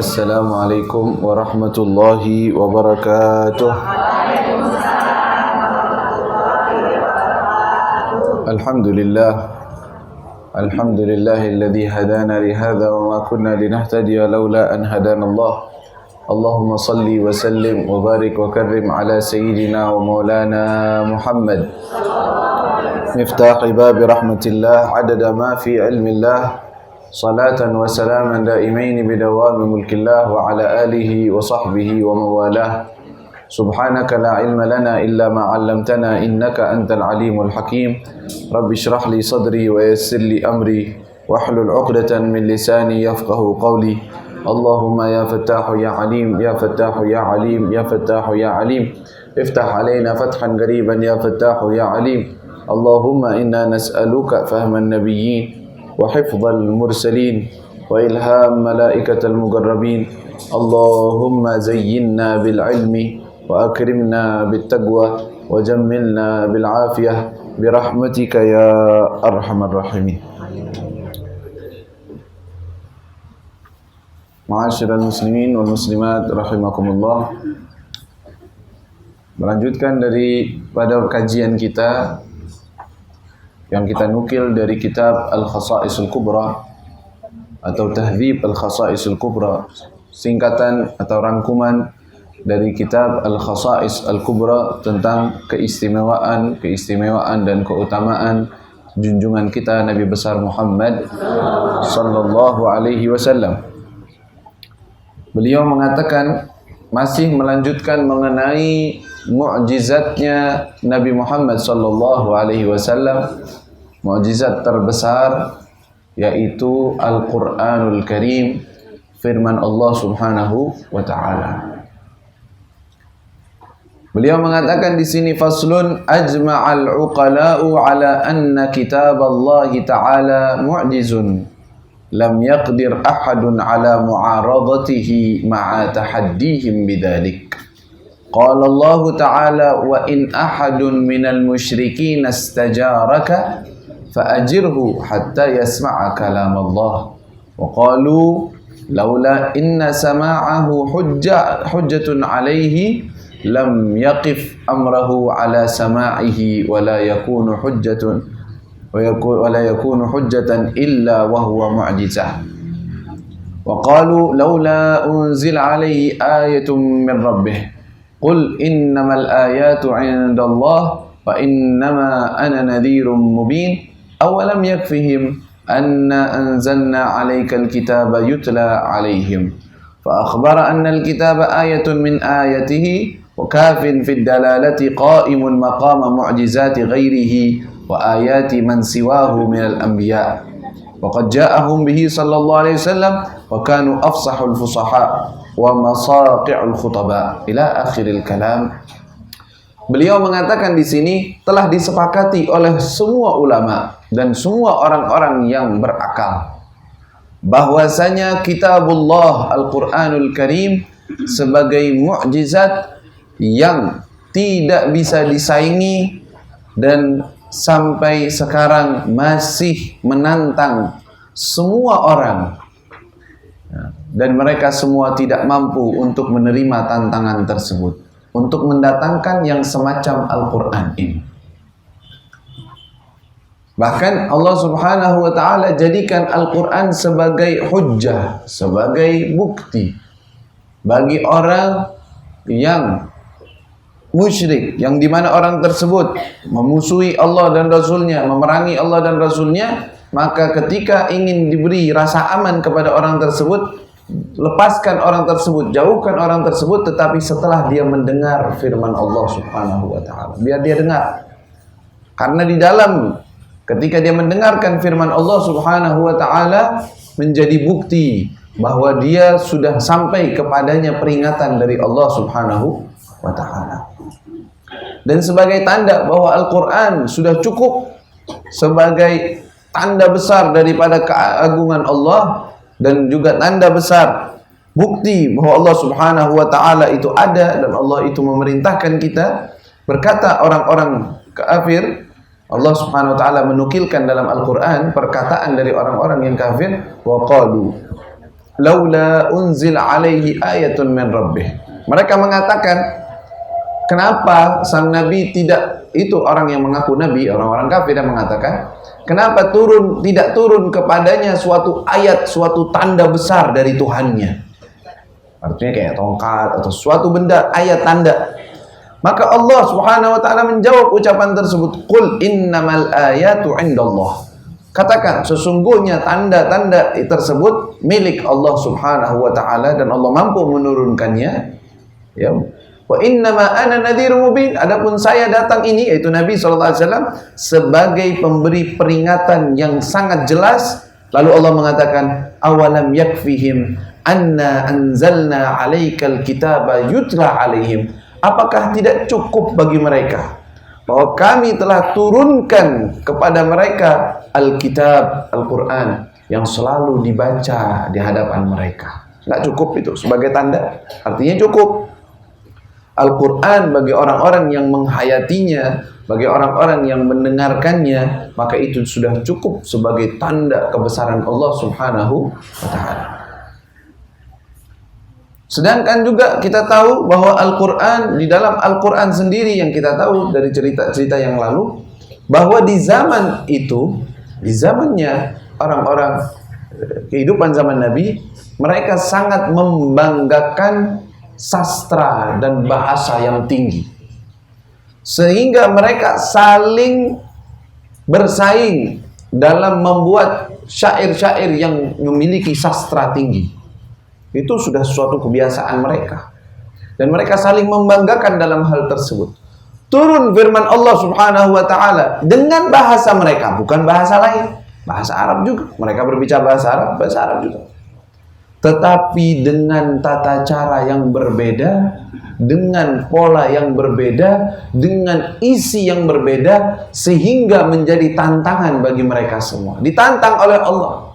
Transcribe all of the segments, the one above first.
Assalamualaikum warahmatullahi wabarakatuh. Alhamdulillah. Alhamdulillahilladzi hadana li hadza wa ma kunna linahtadiya laula an hadana Allah. Allahumma salli wa sallim wa barik wa karrim ala sayyidina wa maulana Muhammad. Miftahi babi rahmatillah adada ma fi ilmillah. Salatan wa salaman daimain bidawami mulkillah wa ala alihi wa sahbihi wa mawalah. Subhanaka la ilma lana illa ma 'allamtana innaka antal alimul hakim. Rabbi shrah li sadri wa yassir li amri wahlul 'uqdatan min lisani yafqahu qawli. Allahumma ya fattahu ya alim ya fattahu ya alim ya fattahu ya alim. Iftah alaina fathan qariban ya fattahu ya alim. Allahumma inna nas'aluka fahman nabiyyin وحفظ المرسلين وإلهام ملائكة المقربين. اللهم زينا بالعلم وأكرمنا بالتقوى وجملنا بالعافية برحمتك يا أرحم الراحمين. Ma'asyiral muslimin wal muslimat rahimakumullah. Melanjutkan dari pada kajian kita yang kita nukil dari kitab Al-Khasa'isul Kubra atau Tahdzib Al-Khasa'isul Kubra, singkatan atau rangkuman dari kitab Al-Khasa'is Al-Kubra tentang keistimewaan dan keutamaan junjungan kita Nabi besar Muhammad sallallahu alaihi wasallam. Beliau mengatakan masih melanjutkan mengenai mukjizatnya Nabi Muhammad sallallahu alaihi wasallam, mukjizat terbesar yaitu Al-Qur'anul Karim, firman Allah Subhanahu wa taala. Beliau mengatakan di sini faslun ajma'al uqala'u ala anna kitab Allah taala mu'jizun lam yaqdir ahadun ala mu'aradatihi ma'a tahaddihim bidzalik. Qala Allah ta'ala wa in ahadun minal musyrikin istajaraka fa'ajirhu hatta yasma'a kalam Allah. Wa qalu laula inna sama'ahu hujjatun alayhi lam yaqif amrahu ala sama'ihi wa la yakunu hujjatan illa wa huwa mu'jizah. Wa qalu laula unzila alayhi ayatun min rabbih qul innamal ayatu 'indallah wa innama ana nadhirun mubin. Awalam yakfihim anna anzalna 'alaikal kitaba yutla 'alaihim fa akhbara anna al-kitaba ayatun min ayatihi wa kafin fid dalalati qa'imun maqama mu'jizati ghairihi wa ayati man siwahu minal anbiya wa qad ja'ahum bihi sallallahu alaihi wasallam wa kanu afsahul fusaha wa masaqi'ul khutaba ila akhiril kalam. Beliau mengatakan di sini telah disepakati oleh semua ulama dan semua orang-orang yang berakal bahwasanya kitabullah Al-Qur'anul Karim sebagai mukjizat yang tidak bisa disaingi dan sampai sekarang masih menantang semua orang, dan mereka semua tidak mampu untuk menerima tantangan tersebut, untuk mendatangkan yang semacam Al-Quran ini. Bahkan Allah Subhanahu wa ta'ala jadikan Al-Quran sebagai hujjah, sebagai bukti bagi orang yang musyrik, yang dimana orang tersebut memusuhi Allah dan Rasulnya, memerangi Allah dan Rasulnya. Maka ketika ingin diberi rasa aman kepada orang tersebut, lepaskan orang tersebut, jauhkan orang tersebut, tetapi setelah dia mendengar firman Allah Subhanahu wa ta'ala, biar dia dengar. Karena di dalam ketika dia mendengarkan firman Allah Subhanahu wa ta'ala menjadi bukti bahwa dia sudah sampai kepadanya peringatan dari Allah Subhanahu wa ta'ala, dan sebagai tanda bahwa Al-Quran sudah cukup sebagai tanda besar daripada keagungan Allah, dan juga tanda besar bukti bahwa Allah Subhanahu wa ta'ala itu ada dan Allah itu memerintahkan kita. Berkata orang-orang kafir, Allah Subhanahu wa ta'ala menukilkan dalam Al-Quran perkataan dari orang-orang yang kafir, wa qalu, laula unzil alaihi ayatun min rabbih. Mereka mengatakan, kenapa sang nabi tidak, itu orang yang mengaku nabi, orang-orang kafir yang mengatakan, kenapa tidak turun kepadanya suatu ayat, suatu tanda besar dari Tuhannya. Artinya kayak tongkat atau suatu benda, ayat tanda. Maka Allah Subhanahu wa taala menjawab ucapan tersebut, "Qul innamal ayatu 'indallah." Katakan, sesungguhnya tanda-tanda tersebut milik Allah Subhanahu wa taala dan Allah mampu menurunkannya. Ya. Wa innama ana nadhirun mubin. Adapun saya datang ini, yaitu Nabi sallallahu alaihi wasallam, sebagai pemberi peringatan yang sangat jelas. Lalu Allah mengatakan, "Awalam yakfihim anna anzalna 'alaikal kitaba yutla 'alaihim." Apakah tidak cukup bagi mereka bahwa kami telah turunkan kepada mereka Alkitab, Al-Quran yang selalu dibaca di hadapan mereka? Nggak cukup itu sebagai tanda? Artinya cukup. Al-Quran bagi orang-orang yang menghayatinya, bagi orang-orang yang mendengarkannya, maka itu sudah cukup sebagai tanda kebesaran Allah Subhanahu wa ta'ala. Sedangkan juga kita tahu bahwa Al-Quran, di dalam Al-Quran sendiri yang kita tahu dari cerita-cerita yang lalu, bahwa di zaman itu, di zamannya orang-orang kehidupan zaman Nabi, mereka sangat membanggakan sastra dan bahasa yang tinggi. Sehingga mereka saling bersaing dalam membuat syair-syair yang memiliki sastra tinggi. Itu sudah suatu kebiasaan mereka. Dan mereka saling membanggakan dalam hal tersebut. Turun firman Allah Subhanahu wa ta'ala dengan bahasa mereka, bukan bahasa lain. Bahasa Arab juga. Mereka berbicara bahasa Arab juga. Tetapi dengan tata cara yang berbeda, dengan pola yang berbeda, dengan isi yang berbeda, sehingga menjadi tantangan bagi mereka semua. Ditantang oleh Allah.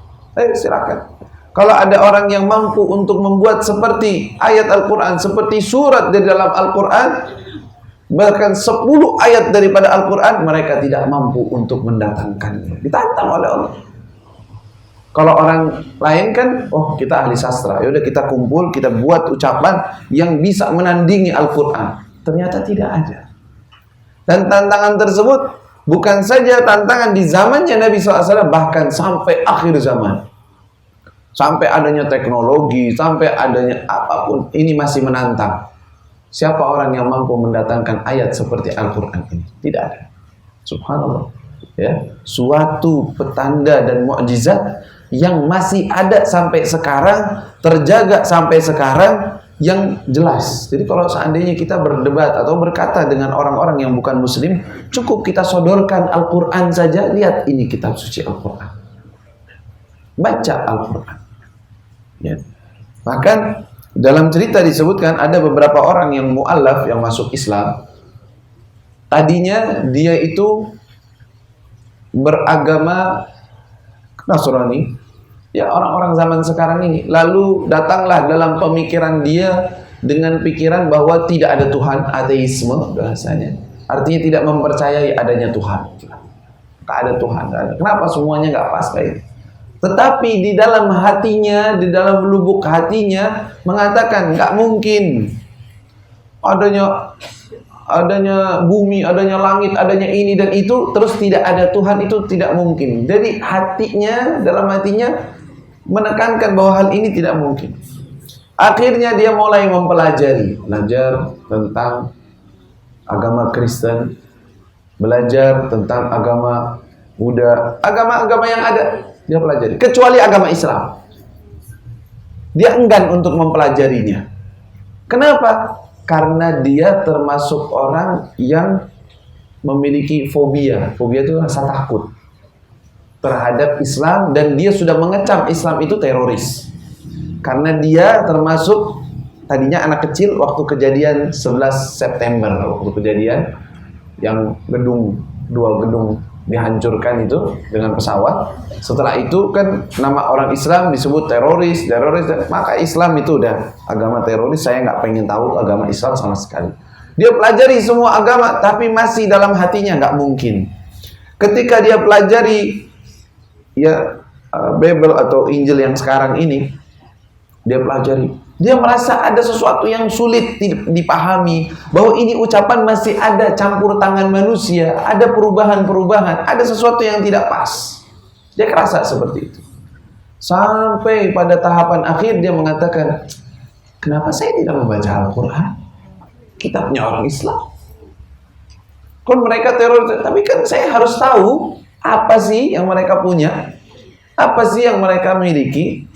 Silakan. Kalau ada orang yang mampu untuk membuat seperti ayat Al-Quran, seperti surat di dalam Al-Quran, bahkan 10 ayat daripada Al-Quran, mereka tidak mampu untuk mendatangkannya. Ditantang oleh Allah. Kalau orang lain kan, oh kita ahli sastra, yaudah kita kumpul, kita buat ucapan yang bisa menandingi Al-Quran. Ternyata tidak ada. Dan tantangan tersebut bukan saja tantangan di zamannya Nabi SAW, bahkan sampai akhir zaman. Sampai adanya teknologi, sampai adanya apapun, ini masih menantang. Siapa orang yang mampu mendatangkan ayat seperti Al-Quran ini? Tidak ada. Subhanallah. Ya, suatu petanda dan mukjizat yang masih ada sampai sekarang, terjaga sampai sekarang, yang jelas. Jadi kalau seandainya kita berdebat atau berkata dengan orang-orang yang bukan muslim, cukup kita sodorkan Al-Quran saja. Lihat, ini kitab suci Al-Quran. Baca Al-Quran. Ya. Bahkan dalam cerita disebutkan ada beberapa orang yang mu'allaf yang masuk Islam. Tadinya dia itu beragama Nasrani, ya orang-orang zaman sekarang ini. Lalu datanglah dalam pemikiran dia dengan pikiran bahwa tidak ada Tuhan, ateisme bahasanya. Artinya tidak mempercayai adanya Tuhan. Tak ada Tuhan. Kenapa semuanya nggak pas kayak ini? Tetapi di dalam hatinya, di dalam lubuk hatinya mengatakan nggak mungkin adanya bumi, adanya langit, adanya ini dan itu, terus tidak ada Tuhan, itu tidak mungkin. Jadi hatinya, dalam hatinya menekankan bahwa hal ini tidak mungkin. Akhirnya dia mulai belajar tentang agama Kristen, belajar tentang agama Buddha, agama-agama yang ada. Dia pelajari, kecuali agama Islam. Dia enggan untuk mempelajarinya. Kenapa? Karena dia termasuk orang yang memiliki fobia. Fobia itu rasa takut terhadap Islam, dan dia sudah mengecam Islam itu teroris. Karena dia termasuk tadinya anak kecil waktu kejadian 11 September, waktu kejadian yang dua gedung dihancurkan itu dengan pesawat. Setelah itu kan nama orang Islam disebut teroris, maka Islam itu udah agama teroris. Saya nggak pengen tahu agama Islam sama sekali. Dia pelajari semua agama, tapi masih dalam hatinya nggak mungkin. Ketika dia pelajari ya Bible atau Injil yang sekarang ini, dia pelajari. Dia merasa ada sesuatu yang sulit dipahami, bahwa ini ucapan masih ada campur tangan manusia, ada perubahan-perubahan, ada sesuatu yang tidak pas. Dia kerasa seperti itu. Sampai pada tahapan akhir dia mengatakan, kenapa saya tidak membaca Al-Quran? Kitabnya orang Islam. Kan mereka teror, tapi kan saya harus tahu apa sih yang mereka punya, apa sih yang mereka miliki.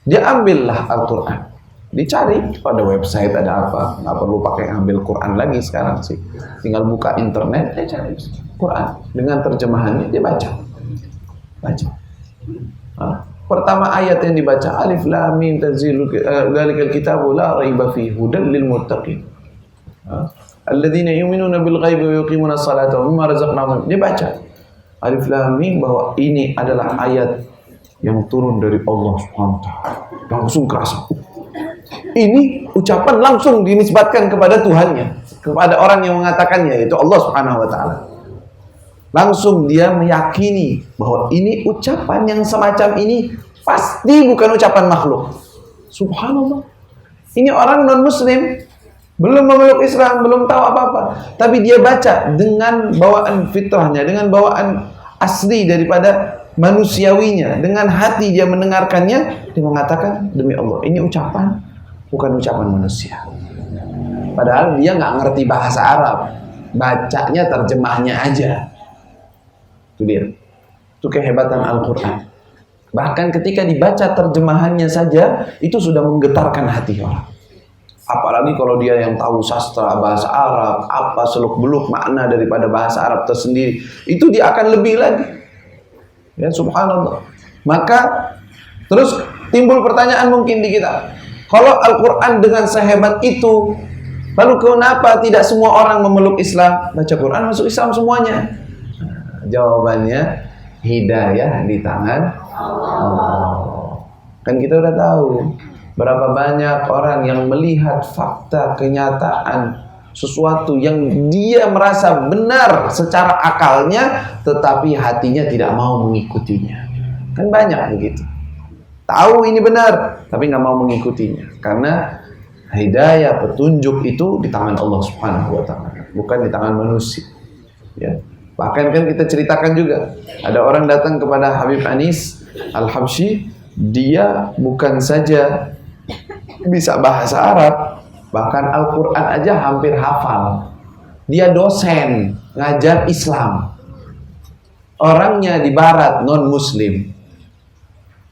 Dia ambillah Al-Quran. Dicari pada website ada apa, nggak perlu pakai ambil Quran lagi sekarang sih, tinggal buka internet, dia cari Quran dengan terjemahannya, dia baca. Pertama ayat yang dibaca, Alif Lam Mim tanzilul dzalikal kitabu la raiba fihi hudan lil muttaqin alladzina yu'minuna bil ghaibi wa yuqimuna sholata wa mimma razaqnahum. Dia baca Alif Lam Mim, bahwa ini adalah ayat yang turun dari Allah Subhanahu wa taala. Langsung kerasa. Ini ucapan langsung dinisbatkan kepada Tuhannya, kepada orang yang mengatakannya, yaitu Allah Subhanahu wa taala. Langsung dia meyakini bahwa ini ucapan yang semacam ini pasti bukan ucapan makhluk. Subhanallah. Ini orang non-muslim, belum memeluk Islam, belum tahu apa-apa, tapi dia baca dengan bawaan fitrahnya, dengan bawaan asli daripada manusiawinya, dengan hati dia mendengarkannya, dia mengatakan, demi Allah, ini ucapan bukan ucapan manusia. Padahal dia nggak ngerti bahasa Arab, bacanya terjemahnya aja. Itu dia. Itu kehebatan Al-Quran. Bahkan ketika dibaca terjemahannya saja, itu sudah menggetarkan hati orang. Apalagi kalau dia yang tahu sastra bahasa Arab, apa seluk-beluk makna daripada bahasa Arab tersendiri, itu dia akan lebih lagi. Ya, subhanallah. Maka terus timbul pertanyaan mungkin di kita, kalau Al-Quran dengan sehebat itu, lalu kenapa tidak semua orang memeluk Islam? Baca Quran masuk Islam semuanya. Nah, jawabannya, hidayah di tangan Allah. Kan kita udah tahu berapa banyak orang yang melihat fakta, kenyataan, sesuatu yang dia merasa benar secara akalnya, tetapi hatinya tidak mau mengikutinya. Kan banyak begitu. Tahu ini benar, tapi nggak mau mengikutinya. Karena hidayah, petunjuk itu di tangan Allah Subhanahu wa taala, bukan di tangan manusia. Ya. Bahkan kan kita ceritakan juga, ada orang datang kepada Habib Anis Al-Habsyi, dia bukan saja bisa bahasa Arab, bahkan Al-Quran aja hampir hafal. Dia dosen, ngajar Islam. Orangnya di barat, non-muslim.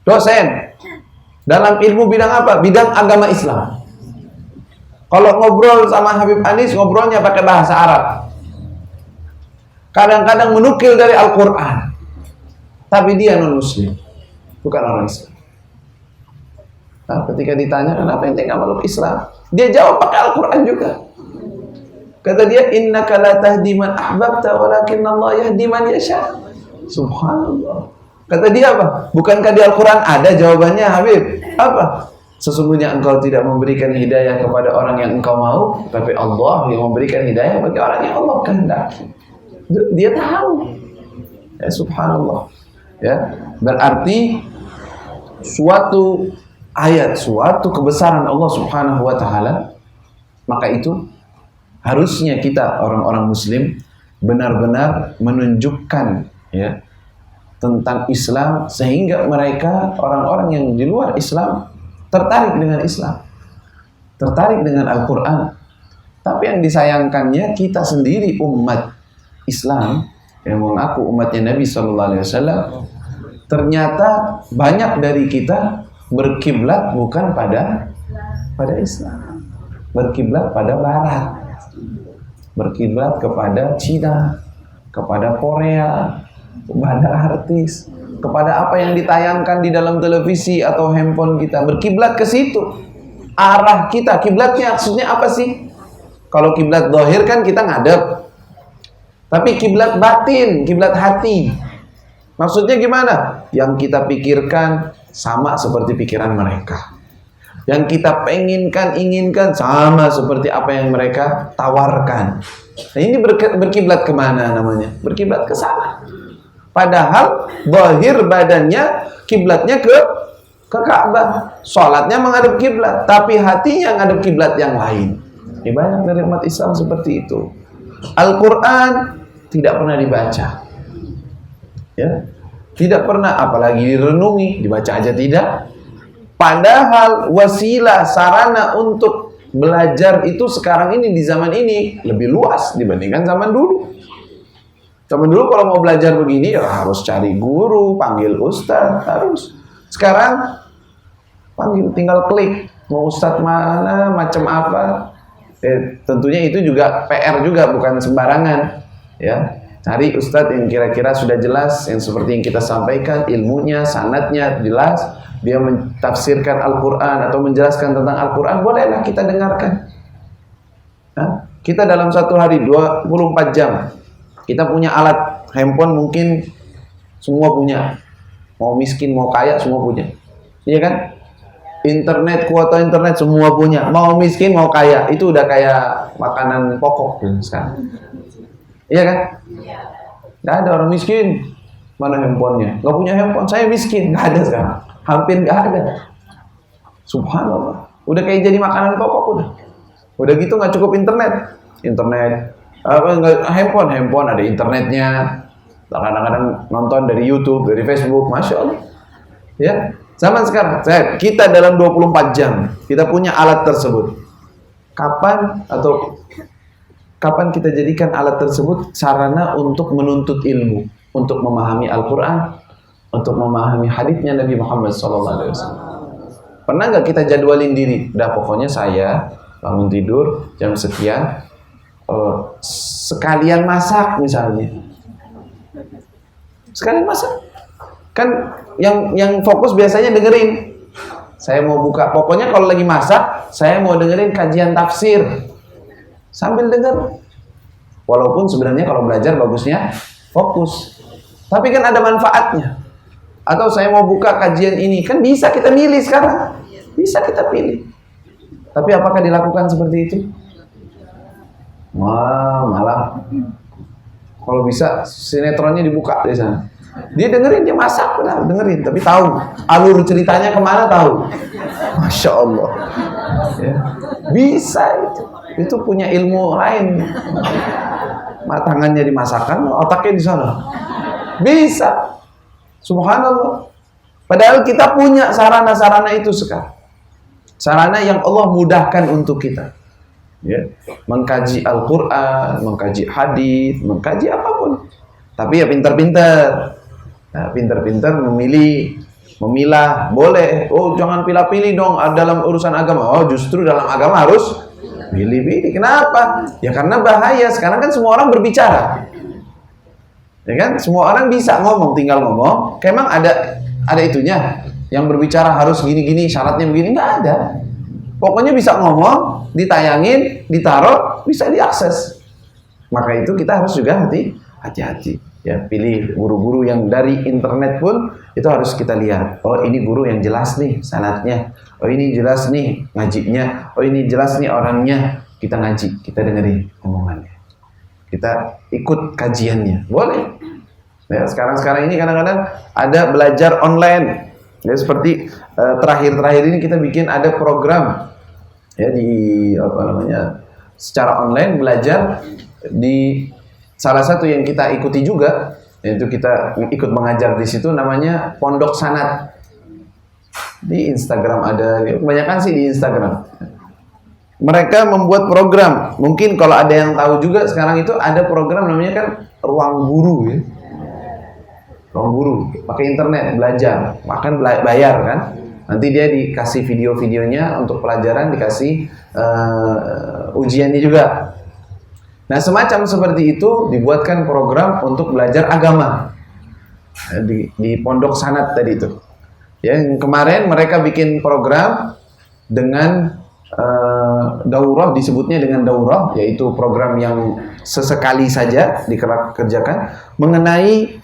Dosen. Dalam ilmu bidang apa? Bidang agama Islam. Kalau ngobrol sama Habib Anis, ngobrolnya pakai bahasa Arab. Kadang-kadang menukil dari Al-Quran. Tapi dia non-muslim, bukan orang Islam. Nah, ketika ditanya, kenapa ente nggak meluk Islam? Dia jawab pakai Al-Quran juga. Kata dia, innaka la tahdi man ahbabta walakinna Allah yahdi man yasha. Subhanallah. Kata dia apa? Bukankah di Al-Quran ada jawabannya, Habib? Apa? Sesungguhnya engkau tidak memberikan hidayah kepada orang yang engkau mau, tapi Allah yang memberikan hidayah bagi orang yang Allah kehendaki. Dia tahu. Ya, subhanallah. Ya, berarti suatu ayat, suatu kebesaran Allah Subhanahu wa taala, maka itu harusnya kita orang-orang muslim benar-benar menunjukkan ya tentang Islam, sehingga mereka orang-orang yang di luar Islam tertarik dengan Islam, tertarik dengan Al-Quran. Tapi yang disayangkannya, kita sendiri umat Islam yang mengaku umatnya Nabi SAW, ternyata banyak dari kita berkiblat bukan pada Islam, berkiblat pada Barat, berkiblat kepada Cina, kepada Korea, kepada artis, kepada apa yang ditayangkan di dalam televisi atau handphone kita, berkiblat ke situ. Arah kita, kiblatnya maksudnya apa sih? Kalau kiblat zahir kan kita ngadep, tapi kiblat batin, kiblat hati, maksudnya gimana? Yang kita pikirkan sama seperti pikiran mereka, yang kita inginkan sama seperti apa yang mereka tawarkan. Nah, ini berkiblat kemana namanya? Berkiblat ke sana. Padahal zahir badannya kiblatnya ke ke Ka'bah, sholatnya menghadap kiblat, tapi hatinya menghadap kiblat yang lain. Ya, banyak dari umat Islam seperti itu. Al-Quran tidak pernah dibaca, ya, tidak pernah, apalagi direnungi, dibaca aja tidak. Padahal wasilah, sarana untuk belajar itu sekarang ini, di zaman ini lebih luas dibandingkan zaman dulu. Zaman dulu kalau mau belajar begini ya harus cari guru, panggil ustaz, harus. Sekarang panggil, tinggal klik, mau ustaz mana, macam apa. Tentunya itu juga PR juga, bukan sembarangan, ya. Cari ustadz yang kira-kira sudah jelas, yang seperti yang kita sampaikan, ilmunya, sanadnya jelas, dia mentafsirkan Al-Quran atau menjelaskan tentang Al-Quran, bolehlah kita dengarkan. Nah, kita dalam satu hari 24 jam, kita punya alat handphone, mungkin semua punya, mau miskin mau kaya semua punya, iya kan? Internet, kuota internet semua punya, mau miskin mau kaya, itu udah kayak makanan pokok sekarang. Iya kan? Nggak ada orang miskin, mana handphonenya? Nggak punya handphone, saya miskin, nggak ada sekarang, hampir nggak ada. Subhanallah, udah kayak jadi makanan pokok udah gitu. Nggak cukup internet, handphone ada internetnya, kadang-kadang nonton dari YouTube, dari Facebook, masya Allah, ya. Zaman sekarang, kita dalam 24 jam, kita punya alat tersebut. Kapan kita jadikan alat tersebut sarana untuk menuntut ilmu, untuk memahami Al-Quran, untuk memahami haditsnya Nabi Muhammad SAW. Pernah nggak kita jadwalin diri? Udah, pokoknya saya bangun tidur jam sekian, sekalian masak misalnya. Sekalian masak. Kan yang fokus biasanya dengerin. Saya mau buka, pokoknya kalau lagi masak, saya mau dengerin kajian tafsir sambil denger. Walaupun sebenarnya kalau belajar bagusnya fokus, tapi kan ada manfaatnya. Atau saya mau buka kajian ini, kan bisa kita milih sekarang, bisa kita pilih. Tapi apakah dilakukan seperti itu? Malah kalau bisa sinetronnya dibuka di sana. Dia dengerin, dia masak, benar dengerin, tapi tahu alur ceritanya kemana, tahu. Masya Allah, ya. Bisa itu punya ilmu lain. Tangannya dimasakkan, otaknya di sana. Bisa, subhanallah. Padahal kita punya sarana-sarana itu sekarang. Sarana yang Allah mudahkan untuk kita, ya. Mengkaji Al-Quran, mengkaji hadis, mengkaji apapun. Tapi ya pintar-pintar. Nah, pintar-pintar memilah, boleh. Oh, jangan pilih-pilih dong dalam urusan agama. Oh, justru dalam agama harus pilih-pilih. Kenapa? Ya karena bahaya. Sekarang kan semua orang berbicara, ya kan? Semua orang bisa ngomong, tinggal ngomong. Emang ada itunya yang berbicara harus gini-gini, syaratnya begini? Nggak ada. Pokoknya bisa ngomong, ditayangin, ditaruh, bisa diakses. Maka itu kita harus juga hati-hati. Ya, pilih guru-guru yang dari internet pun itu harus kita lihat. Oh, ini guru yang jelas nih sanadnya. Oh, ini jelas nih ngajinya. Oh, ini jelas nih orangnya. Kita ngaji, kita dengerin omongannya. Kita ikut kajiannya. Boleh. Ya, sekarang ini kadang-kadang ada belajar online. Ya, seperti terakhir-terakhir ini kita bikin ada program, ya, di secara online belajar. Di salah satu yang kita ikuti juga, yaitu kita ikut mengajar di situ, namanya Pondok Sanad. Di Instagram ada, kebanyakan sih di Instagram. Mereka membuat program, mungkin kalau ada yang tahu juga, sekarang itu ada program namanya kan Ruang Guru, ya. Ruang Guru, pakai internet belajar, bahkan bayar kan. Nanti dia dikasih video-videonya untuk pelajaran, dikasih ujiannya juga. Nah, semacam seperti itu dibuatkan program untuk belajar agama di Pondok Sanad tadi itu. Yang kemarin mereka bikin program dengan daurah, disebutnya dengan daurah, yaitu program yang sesekali saja dikerjakan mengenai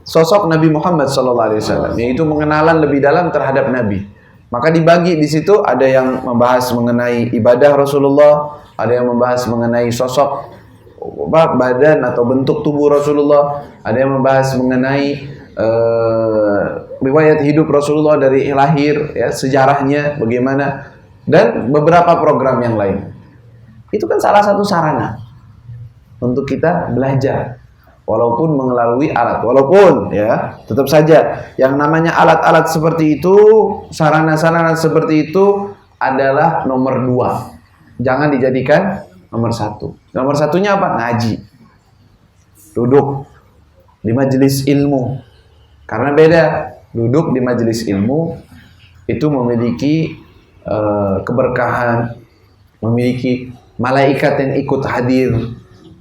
sosok Nabi Muhammad SAW, yaitu pengenalan lebih dalam terhadap Nabi. Maka dibagi di situ, ada yang membahas mengenai ibadah Rasulullah, ada yang membahas mengenai sosok badan atau bentuk tubuh Rasulullah, ada yang membahas mengenai riwayat hidup Rasulullah dari lahir, ya, sejarahnya bagaimana, dan beberapa program yang lain. Itu kan salah satu sarana untuk kita belajar, walaupun melalui alat, walaupun ya tetap saja yang namanya alat-alat seperti itu, sarana-sarana seperti itu adalah nomor 2, jangan dijadikan nomor 1. Nomor satunya apa? Ngaji, duduk di majelis ilmu, karena beda duduk di majelis ilmu itu memiliki keberkahan, memiliki malaikat yang ikut hadir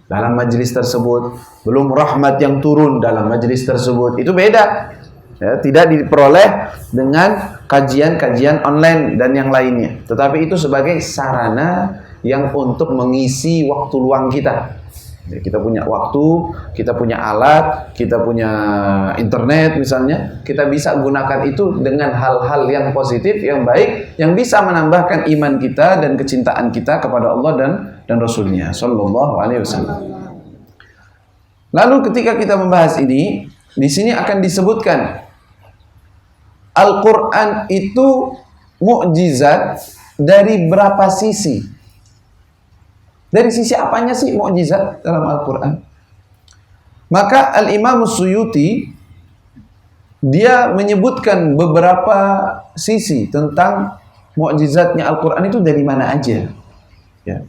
dalam majelis tersebut, belum rahmat yang turun dalam majelis tersebut. Itu beda, ya, tidak diperoleh dengan kajian-kajian online dan yang lainnya. Tetapi itu sebagai sarana yang untuk mengisi waktu luang kita. Ya, kita punya waktu, kita punya alat, kita punya internet misalnya, kita bisa gunakan itu dengan hal-hal yang positif, yang baik, yang bisa menambahkan iman kita dan kecintaan kita kepada Allah dan Rasulnya Sallallahu Alaihi Wasallam. Lalu ketika kita membahas ini, di sini akan disebutkan Al-Quran itu mukjizat dari berapa sisi? Dari sisi apanya sih mukjizat dalam Al-Quran? Maka Al-Imam Suyuti dia menyebutkan beberapa sisi tentang mukjizatnya Al-Quran itu dari mana aja. Ya.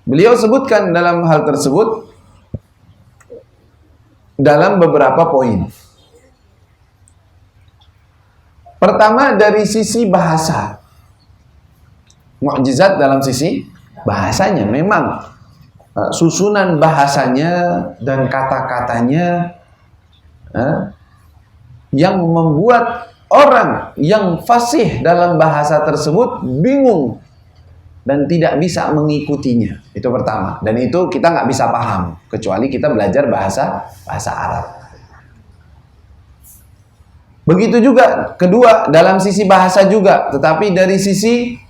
Beliau sebutkan dalam hal tersebut dalam beberapa poin. Pertama dari sisi bahasa. Mukjizat dalam sisi bahasanya, memang susunan bahasanya dan kata-katanya yang membuat orang yang fasih dalam bahasa tersebut bingung dan tidak bisa mengikutinya. Itu pertama, dan itu kita nggak bisa paham kecuali kita belajar bahasa Arab. Begitu juga kedua dalam sisi bahasa juga, tetapi dari sisi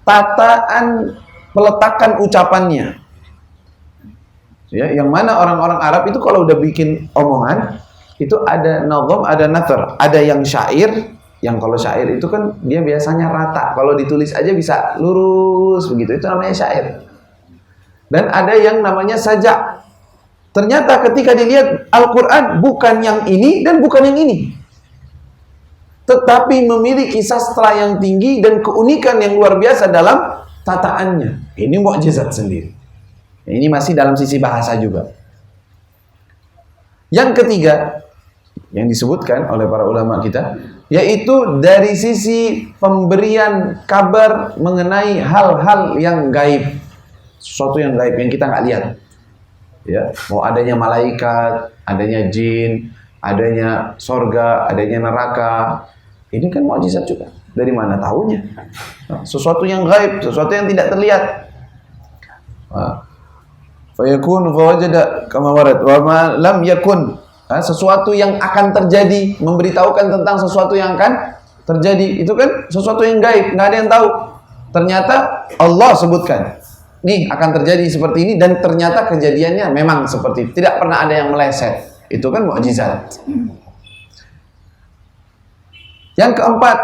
tataan peletakan ucapannya, ya, yang mana orang-orang Arab itu kalau udah bikin omongan itu ada nazam, ada nathar, ada yang syair, yang kalau syair itu kan dia biasanya rata, kalau ditulis aja bisa lurus begitu, itu namanya syair. Dan ada yang namanya sajak. Ternyata ketika dilihat Al-Quran bukan yang ini dan bukan yang ini, tetapi memiliki sastra yang tinggi dan keunikan yang luar biasa dalam tataannya. Ini mukjizat sendiri. Ini masih dalam sisi bahasa juga. Yang ketiga yang disebutkan oleh para ulama kita, yaitu dari sisi pemberian kabar mengenai hal-hal yang gaib, sesuatu yang gaib yang kita nggak lihat. Ya, mau adanya malaikat, adanya jin, adanya sorga, adanya neraka. Ini kan mukjizat juga. Dari mana tahunya? Sesuatu yang gaib, sesuatu yang tidak terlihat. Fayakun fawajada kama warad wa ma lam yakun. Sesuatu yang akan terjadi, memberitahukan tentang sesuatu yang akan terjadi. Itu kan sesuatu yang gaib, nggak ada yang tahu. Ternyata Allah sebutkan, nih akan terjadi seperti ini, dan ternyata kejadiannya memang seperti itu. Tidak pernah ada yang meleset. Itu kan mukjizat. Yang keempat,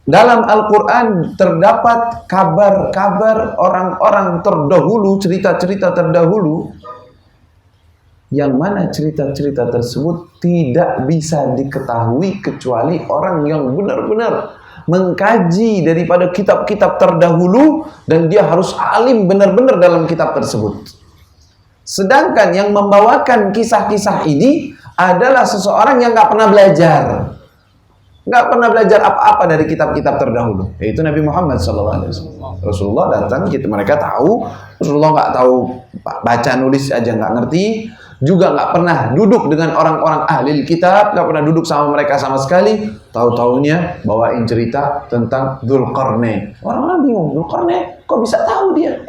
dalam Al-Quran terdapat kabar-kabar orang-orang terdahulu, cerita-cerita terdahulu, yang mana cerita-cerita tersebut tidak bisa diketahui kecuali orang yang benar-benar mengkaji daripada kitab-kitab terdahulu, dan dia harus alim benar-benar dalam kitab tersebut. Sedangkan yang membawakan kisah-kisah ini adalah seseorang yang nggak pernah belajar. Nggak pernah belajar apa-apa dari kitab-kitab terdahulu, yaitu Nabi Muhammad SAW. Rasulullah datang, mereka tahu. Rasulullah nggak tahu baca nulis aja nggak ngerti, juga nggak pernah duduk dengan orang-orang ahli kitab, nggak pernah duduk sama mereka sama sekali. Tahu-taunya bawain cerita tentang Dzulqarnain. Orang-orang bingung, Dzulqarnain kok bisa tahu dia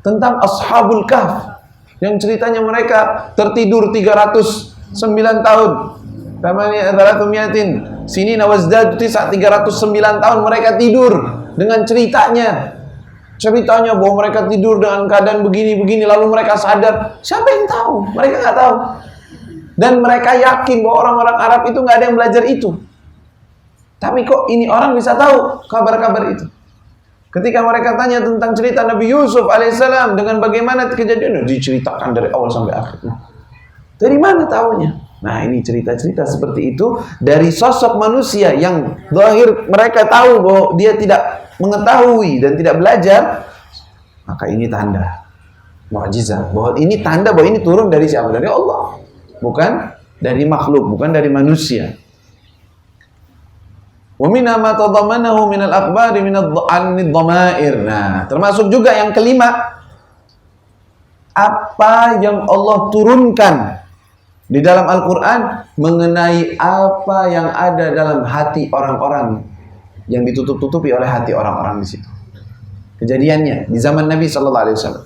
tentang Ashabul Kahf, yang ceritanya mereka tertidur 309 tahun. Sini nawazdad 309 tahun mereka tidur dengan ceritanya. ceritanya bahwa mereka tidur dengan keadaan begini-begini lalu mereka sadar. Siapa yang tahu? Mereka nggak tahu. Dan mereka yakin bahwa orang-orang Arab itu nggak ada yang belajar itu. Tapi kok ini orang bisa tahu kabar-kabar itu? Ketika mereka tanya tentang cerita Nabi Yusuf alaihissalam dengan bagaimana kejadiannya, diceritakan dari awal sampai akhir. Dari mana tahunya? Nah, ini cerita-cerita seperti itu dari sosok manusia yang zahir mereka tahu bahwa dia tidak mengetahui dan tidak belajar, maka ini tanda mukjizat bahwa ini tanda bahwa ini turun dari siapa? Dari Allah, bukan dari makhluk, bukan dari manusia. Wa minna ma tadamanahu min al-akhbari min ad-dhamair. Nah, termasuk juga yang kelima, apa yang Allah turunkan di dalam Al-Quran mengenai apa yang ada dalam hati orang-orang yang ditutup-tutupi oleh hati orang-orang di situ. Kejadiannya di zaman Nabi Sallallahu Alaihi Wasallam.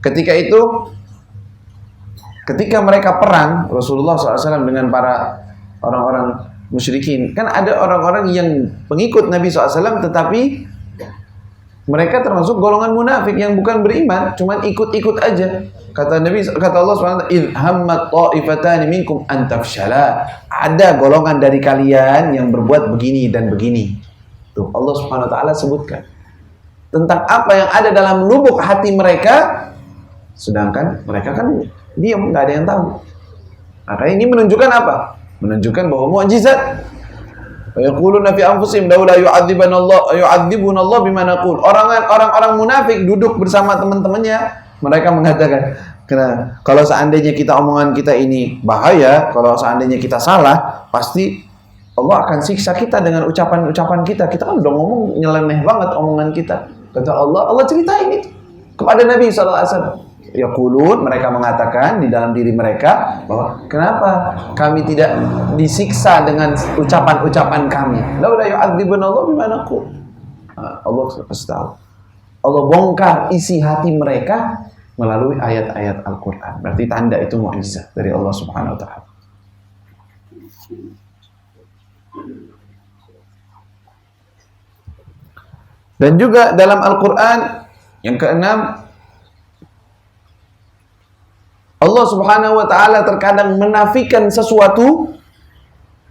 Ketika itu, ketika mereka perang Rasulullah SAW dengan para orang-orang musyrikin, kan ada orang-orang yang pengikut Nabi SAW tetapi mereka termasuk golongan munafik yang bukan beriman, cuman ikut-ikut aja. Kata Nabi, kata Allah SWT, "Idh hammat ta'ifatani minkum an tafshala." Ada golongan dari kalian yang berbuat begini dan begini. Tuh Allah Subhanahu wa taala sebutkan tentang apa yang ada dalam lubuk hati mereka, sedangkan mereka kan diam, nggak ada yang tahu. Maka ini menunjukkan apa? Menunjukkan bahwa mukjizat. Yaquluna fi anfusihim laula yu'adzibuna Allah bima naqul. Orang-orang munafik duduk bersama teman-temannya, mereka mengatakan, kalau seandainya omongan kita ini bahaya, kalau seandainya kita salah, pasti Allah akan siksa kita dengan ucapan-ucapan kita. Kita kan udah ngomong nyeleneh banget omongan kita. Kata Allah ceritain itu kepada Nabi SAW. Yaqulun, mereka mengatakan di dalam diri mereka bahwa kenapa kami tidak disiksa dengan ucapan-ucapan kami? Laula yu'adzibuna Allah bima naqul. Allah kasih tahu. Allah bongkar isi hati mereka melalui ayat-ayat Al-Quran. Berarti tanda itu mukjizat dari Allah Subhanahu wa taala. Dan juga dalam Al-Quran yang keenam, Allah Subhanahu wa taala terkadang menafikan sesuatu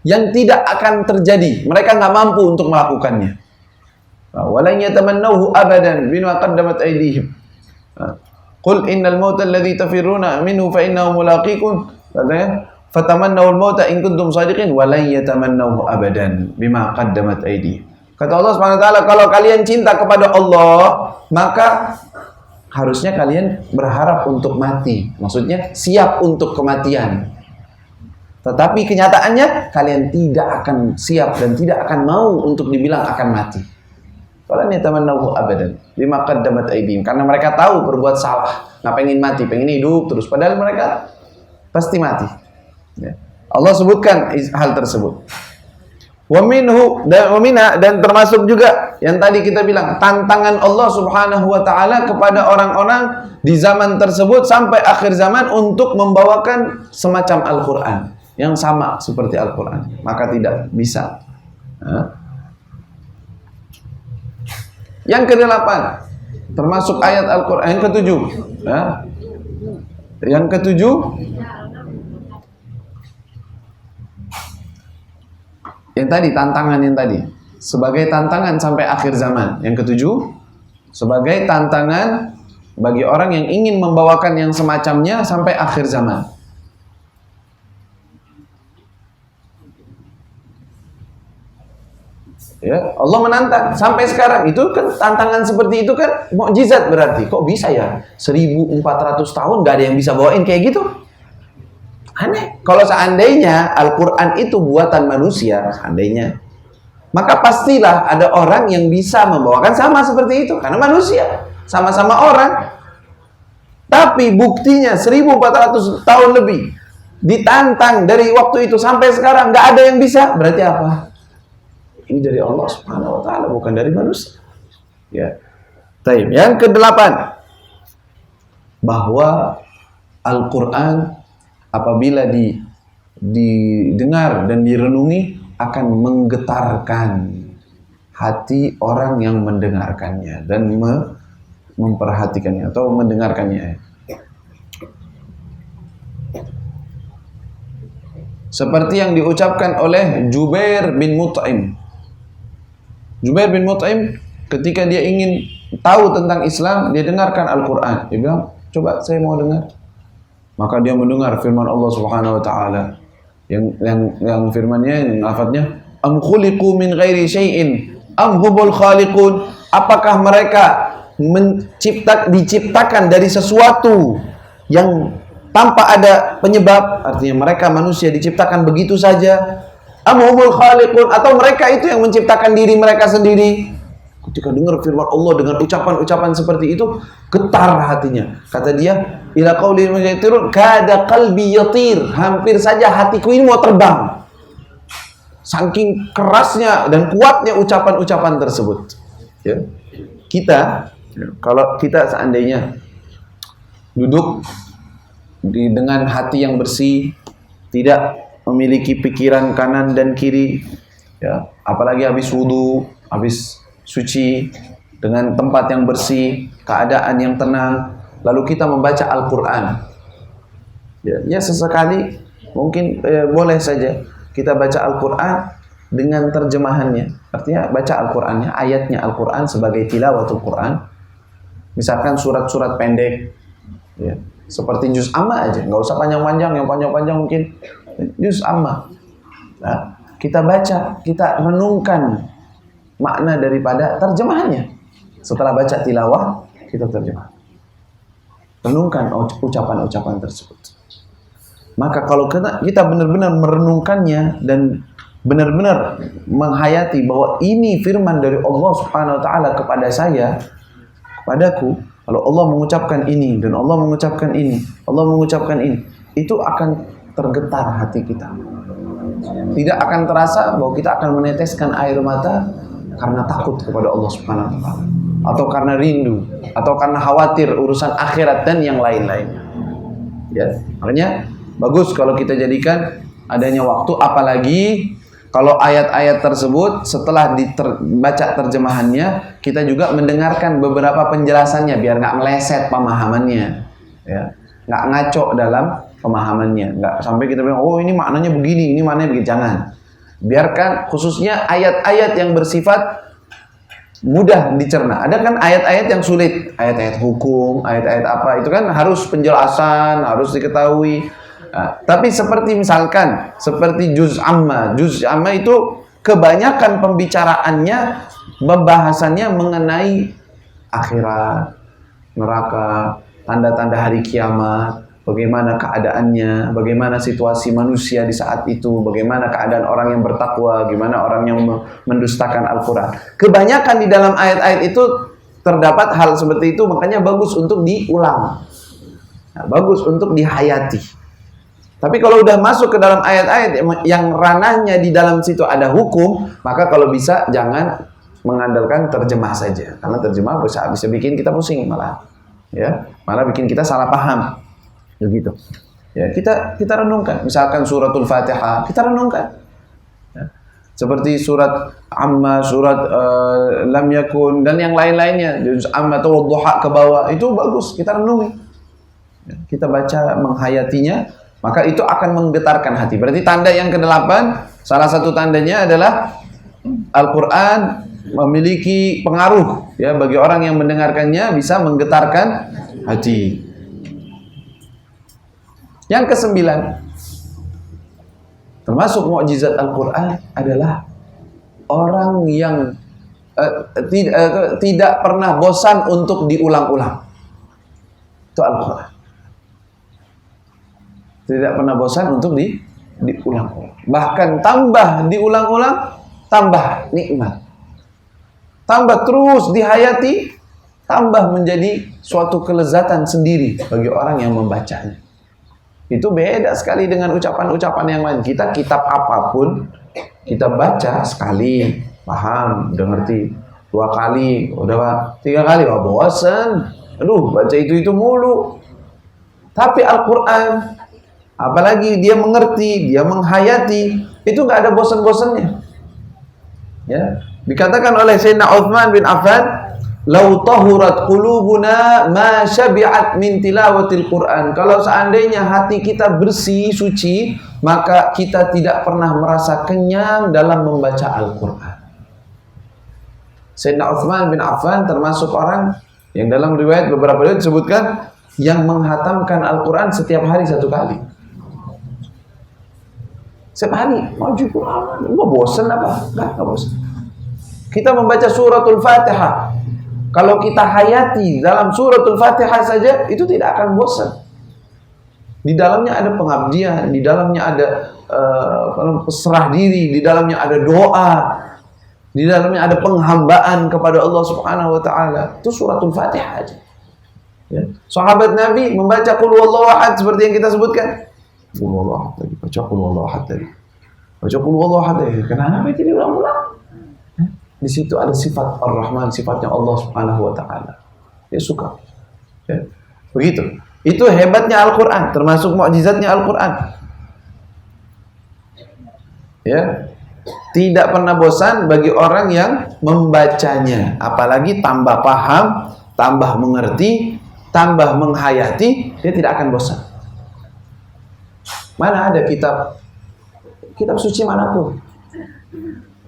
yang tidak akan terjadi. Mereka nggak mampu untuk melakukannya. Walan yatamannawhu abadan bima qaddamat aydihim. Qul innal mauta alladhi tafirruna minhu fa innahu mulaqikum. Katanya, fatamannaw al-mauta in kuntum shadiqin walan yatamannawhu abadan bima qaddamat aydihim. Kata Allah Subhanahu wa taala, kalau kalian cinta kepada Allah, maka harusnya kalian berharap untuk mati. Maksudnya siap untuk kematian. Tetapi kenyataannya kalian tidak akan siap dan tidak akan mau untuk dibilang akan mati. Walan yatamannahu abadan bima qaddamat aydihim. Karena mereka tahu berbuat salah, nggak pengen mati, pengen hidup terus. Padahal mereka pasti mati. Ya. Allah sebutkan hal tersebut. Wa minha, dan termasuk juga yang tadi kita bilang tantangan Allah Subhanahu wa taala kepada orang-orang di zaman tersebut sampai akhir zaman untuk membawakan semacam Al-Qur'an yang sama seperti Al-Qur'an, maka tidak bisa. Yang ke-8 termasuk ayat Al-Qur'an yang ke-7. Yang ke-7 yang tadi, tantangan yang tadi sebagai tantangan sampai akhir zaman. Yang ke-7 sebagai tantangan bagi orang yang ingin membawakan yang semacamnya sampai akhir zaman. Ya, Allah menantang sampai sekarang. Itu kan tantangan seperti itu kan mukjizat berarti. Kok bisa ya 1400 tahun gak ada yang bisa bawain kayak gitu? Aneh. Kalau seandainya Al-Quran itu buatan manusia, seandainya, maka pastilah ada orang yang bisa membawakan sama seperti itu. Karena manusia, sama-sama orang. Tapi buktinya 1400 tahun lebih ditantang dari waktu itu sampai sekarang nggak ada yang bisa. Berarti apa? Ini dari Allah Subhanahu wa taala, bukan dari manusia. Ya. Baik. Yang ke-8, bahwa Al-Quran apabila didengar dan direnungi akan menggetarkan hati orang yang mendengarkannya dan memperhatikannya atau mendengarkannya. Seperti yang diucapkan oleh Jubair bin Mut'im. Jubair bin Mut'im ketika dia ingin tahu tentang Islam, dia dengarkan Al-Quran. Dia bilang, coba saya mau dengar. Maka dia mendengar firman Allah Subhanahu wa taala yang firmannya, yang lafadznya, am khuliqu min ghairi syai'in am humul khaliqun. Apakah mereka diciptakan dari sesuatu yang tanpa ada penyebab? Artinya mereka manusia diciptakan begitu saja. Am humul khaliqun, atau mereka itu yang menciptakan diri mereka sendiri? Ketika dengar firman Allah dengan ucapan-ucapan seperti itu, getar hatinya. Kata dia, ila qaulil mujatirun kada qalbi yatir, hampir saja hatiku ini mau terbang. Saking kerasnya dan kuatnya ucapan-ucapan tersebut. Ya. Kita, kalau kita seandainya duduk dengan hati yang bersih, tidak memiliki pikiran kanan dan kiri, ya, apalagi habis wudu, habis suci, dengan tempat yang bersih, keadaan yang tenang, lalu kita membaca Al-Quran. Ya sesekali mungkin boleh saja kita baca Al-Quran dengan terjemahannya. Artinya baca Al-Qurannya, ayatnya Al-Quran sebagai tilawatul Quran. Misalkan surat-surat pendek, ya, seperti juz amma aja, nggak usah panjang-panjang. Yang panjang-panjang mungkin juz amma. Nah, kita baca, kita renungkan makna daripada terjemahannya. Setelah baca tilawah, kita terjemah. Renungkan ucapan-ucapan tersebut. Maka kalau kita benar-benar merenungkannya dan benar-benar menghayati bahwa ini firman dari Allah Subhanahu wa taala kepada saya, kepadaku, kalau Allah mengucapkan ini dan Allah mengucapkan ini, Allah mengucapkan ini, itu akan tergetar hati kita. Tidak akan terasa bahwa kita akan meneteskan air mata karena takut kepada Allah Subhanahu wa taala, atau karena rindu, atau karena khawatir urusan akhirat dan yang lain-lainnya. Ya, makanya bagus kalau kita jadikan adanya waktu, apalagi kalau ayat-ayat tersebut setelah dibaca terjemahannya, kita juga mendengarkan beberapa penjelasannya biar nggak meleset pemahamannya, ya, nggak ngaco dalam pemahamannya, nggak sampai kita bilang, oh ini maknanya begini, ini maknanya begini. Jangan. Biarkan khususnya ayat-ayat yang bersifat mudah dicerna. Ada kan ayat-ayat yang sulit, ayat-ayat hukum, ayat-ayat apa, itu kan harus penjelasan, harus diketahui. Nah, tapi seperti misalkan seperti juz amma itu kebanyakan pembicaraannya, pembahasannya mengenai akhirat, neraka, tanda-tanda hari kiamat, bagaimana keadaannya, bagaimana situasi manusia di saat itu, bagaimana keadaan orang yang bertakwa, gimana orang yang mendustakan Al-Quran. Kebanyakan di dalam ayat-ayat itu terdapat hal seperti itu, makanya bagus untuk diulang, bagus untuk dihayati. Tapi kalau udah masuk ke dalam ayat-ayat yang ranahnya di dalam situ ada hukum, maka kalau bisa jangan mengandalkan terjemah saja, karena terjemah bisa bikin kita pusing malah, ya, malah bikin kita salah paham. Begitu. Ya, kita renungkan. Misalkan suratul Fatihah, kita renungkan. Ya. Seperti surat Amma, surat Lam Yakun dan yang lain-lainnya, juz Amma atau Duha ke bawah, itu bagus kita renungi. Ya, kita baca menghayatinya, maka itu akan menggetarkan hati. Berarti tanda yang ke-8, salah satu tandanya adalah Al-Quran memiliki pengaruh, ya, bagi orang yang mendengarkannya, bisa menggetarkan hati. Yang ke-9, termasuk mukjizat Al-Quran adalah orang yang tidak pernah bosan untuk diulang-ulang. Itu Al-Quran. Tidak pernah bosan untuk diulang-ulang. Bahkan tambah diulang-ulang, tambah nikmat. Tambah terus dihayati, tambah menjadi suatu kelezatan sendiri bagi orang yang membacanya. Itu beda sekali dengan ucapan-ucapan yang lain. Kita kitab apapun, kita baca sekali, paham, udah ngerti. 2 kali, udah 3 kali, wah bosan. Aduh, baca itu mulu. Tapi Al-Quran, apalagi dia mengerti, dia menghayati, itu nggak ada bosan-bosannya. Ya, dikatakan oleh Sayyidina Utsman bin Affan, Lau tahurat qulubuna ma syabi'at min tilawatil Quran. Kalau seandainya hati kita bersih, suci, maka kita tidak pernah merasa kenyang dalam membaca Al-Quran. Sayyidina Utsman bin Affan termasuk orang yang dalam riwayat beberapa riwayat disebutkan yang menghatamkan Al-Quran setiap hari 1 kali. Setiap hari maju Quran, nggak bosan apa? Nggak bosan. Kita membaca suratul Fatihah, kalau kita hayati dalam suratul Fatihah saja, itu tidak akan bosan. Di dalamnya ada pengabdian, di dalamnya ada serah diri, di dalamnya ada doa, di dalamnya ada penghambaan kepada Allah Subhanahu wa taala. Itu suratul Fatihah aja. Ya. Sahabat Nabi membaca qul huwallahu ahad seperti yang kita sebutkan. Qul huwallahu ahad tadi, baca qul huwallahu ahad tadi. Baca qul huwallahu ahad tadi. Kenapa itu diulang-ulang? Di situ ada sifat Ar-Rahman, sifatnya Allah Subhanahu wa taala. Dia suka. Ya. Begitu. Itu hebatnya Al-Qur'an, termasuk mukjizatnya Al-Qur'an. Ya. Tidak pernah bosan bagi orang yang membacanya, apalagi tambah paham, tambah mengerti, tambah menghayati, dia tidak akan bosan. Mana ada kitab suci manapun,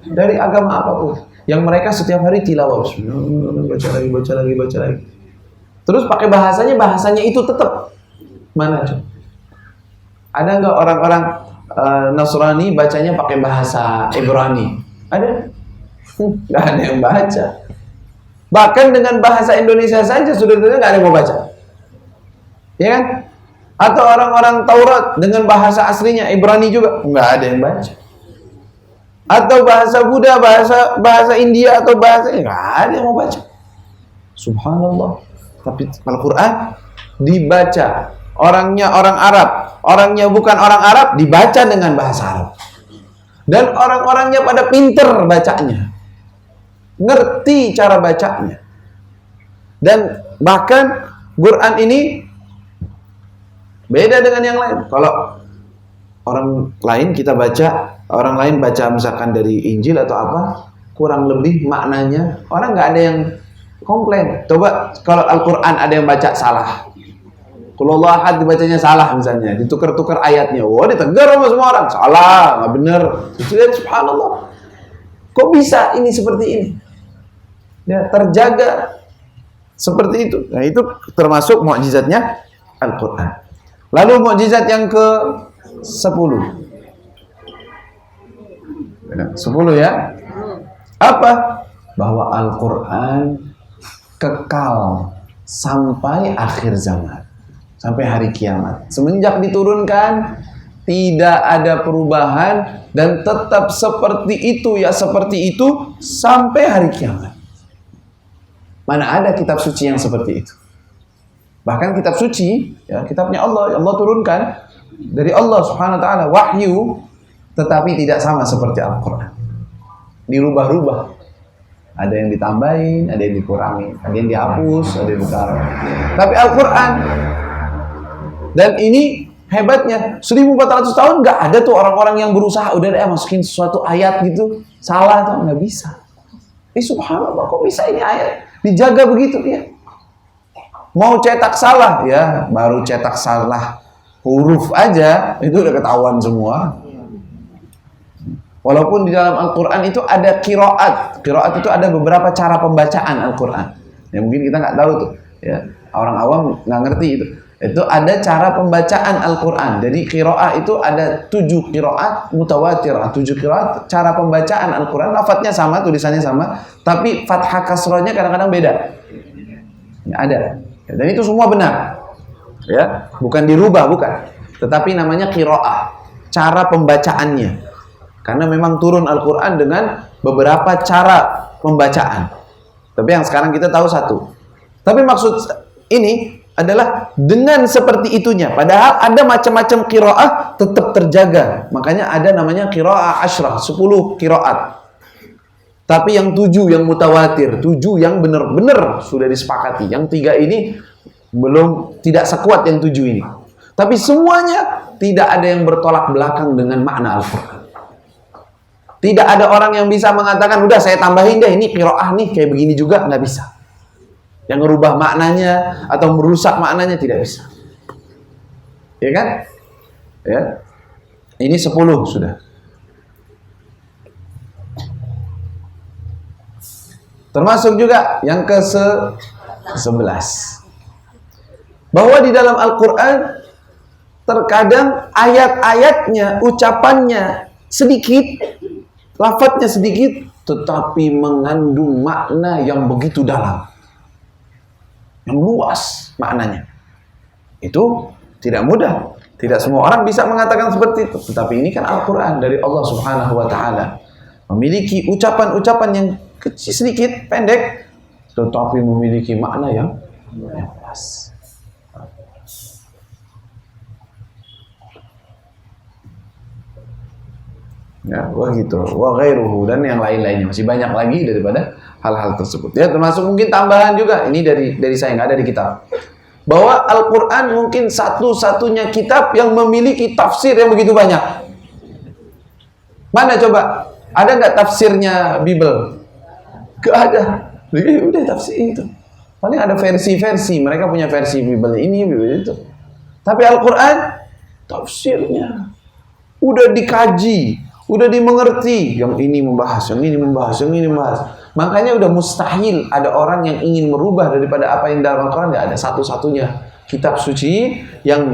dari agama apapun, yang mereka setiap hari tilawah, baca lagi, terus pakai bahasanya itu tetap. Mana coba? Ada nggak orang-orang Nasrani bacanya pakai bahasa Ibrani? Ada? Nggak ada yang baca. Bahkan dengan bahasa Indonesia saja sudah nggak ada yang mau baca, ya kan? Atau orang-orang Taurat dengan bahasa aslinya Ibrani juga nggak ada yang baca. Atau bahasa Buddha, bahasa India atau bahasa, nggak ada yang mau baca. Subhanallah. Tapi Al-Quran dibaca, orangnya orang Arab, orangnya bukan orang Arab, dibaca dengan bahasa Arab. Dan orang-orangnya pada pinter bacanya, ngerti cara bacanya. Dan bahkan Quran ini beda dengan yang lain. Kalau orang lain kita baca, orang lain baca misalkan dari Injil atau apa, kurang lebih maknanya orang nggak ada yang komplain. Coba kalau Al-Quran ada yang baca salah, kalau Allah ahad dibacanya salah misalnya, ditukar-tukar ayatnya, wah ditegur sama semua orang, salah, nggak bener. Subhanallah, kok bisa ini seperti ini? Ya, terjaga seperti itu. Nah, itu termasuk mukjizatnya Al-Quran. Lalu mukjizat yang ke-10. 10 ya. Apa? Bahwa Al-Quran kekal sampai akhir zaman, sampai hari kiamat. Semenjak diturunkan tidak ada perubahan dan tetap seperti itu ya, seperti itu sampai hari kiamat. Mana ada kitab suci yang seperti itu? Bahkan kitab suci, ya, kitabnya Allah turunkan dari Allah Subhanahu wa taala, wahyu, tetapi tidak sama seperti Al-Quran. Dirubah-rubah. Ada yang ditambahin, ada yang dikurangi, ada yang dihapus, ada yang ditaruh. Tapi Al-Quran, dan ini hebatnya, 1400 tahun nggak ada tuh orang-orang yang berusaha udah masukin sesuatu ayat gitu salah tuh, nggak bisa. Subhanallah, kok bisa ini ayat dijaga begitu ya? Mau cetak salah ya, baru cetak salah huruf aja itu udah ketahuan semua. Walaupun di dalam Al-Quran itu ada qiraat. Qiraat itu ada beberapa cara pembacaan Al-Quran. Ya mungkin kita nggak tahu tuh. Ya, orang awam nggak ngerti itu. Itu ada cara pembacaan Al-Quran. Jadi qiraat itu ada 7 qiraat mutawatirah. 7 qiraat cara pembacaan Al-Quran. Lafadznya sama, tulisannya sama. Tapi fathah kasrohnya kadang-kadang beda. Ya, ada. Ya, dan itu semua benar. Ya, bukan dirubah, bukan. Tetapi namanya qiraat. Cara pembacaannya. Karena memang turun Al-Quran dengan beberapa cara pembacaan. Tapi yang sekarang kita tahu 1. Tapi maksud ini adalah dengan seperti itunya. Padahal ada macam-macam qiraah tetap terjaga. Makanya ada namanya qiraah asyrah, 10 qiraat. Tapi yang 7 yang mutawatir, 7 yang benar-benar sudah disepakati. Yang 3 ini belum, tidak sekuat yang 7 ini. Tapi semuanya tidak ada yang bertolak belakang dengan makna Al-Quran. Tidak ada orang yang bisa mengatakan, udah saya tambahin deh, ini qiraah nih, kayak begini juga, nggak bisa. yang merubah maknanya atau merusak maknanya, tidak bisa. Ya kan? Ya. Ini 10 sudah. Termasuk juga yang ke-11. Bahwa di dalam Al-Quran terkadang ayat-ayatnya, ucapannya sedikit, lafadznya sedikit, tetapi mengandung makna yang begitu dalam, yang luas maknanya. Itu tidak mudah. Tidak semua orang bisa mengatakan seperti itu. Tetapi ini kan Al-Quran dari Allah Subhanahu wa Ta'ala, memiliki ucapan-ucapan yang kecil, sedikit, pendek, tetapi memiliki makna yang luas. Ya, begitu. Wa ghairuhu, dan yang lain-lainnya masih banyak lagi daripada hal-hal tersebut. Ya, termasuk mungkin tambahan juga. Ini dari saya, nggak ada di kitab. Bahwa Al-Quran mungkin satu-satunya kitab yang memiliki tafsir yang begitu banyak. Mana coba? Ada nggak tafsirnya Bible? Gak ada. Udah tafsir itu. Paling ada versi-versi. Mereka punya versi Bible ini, Bible itu. Tapi Al-Quran tafsirnya udah dikaji, udah dimengerti. Yang ini membahas, yang ini membahas, yang ini membahas. Makanya udah mustahil ada orang yang ingin merubah daripada apa yang dalam Al-Quran. Nggak ada, satu-satunya kitab suci yang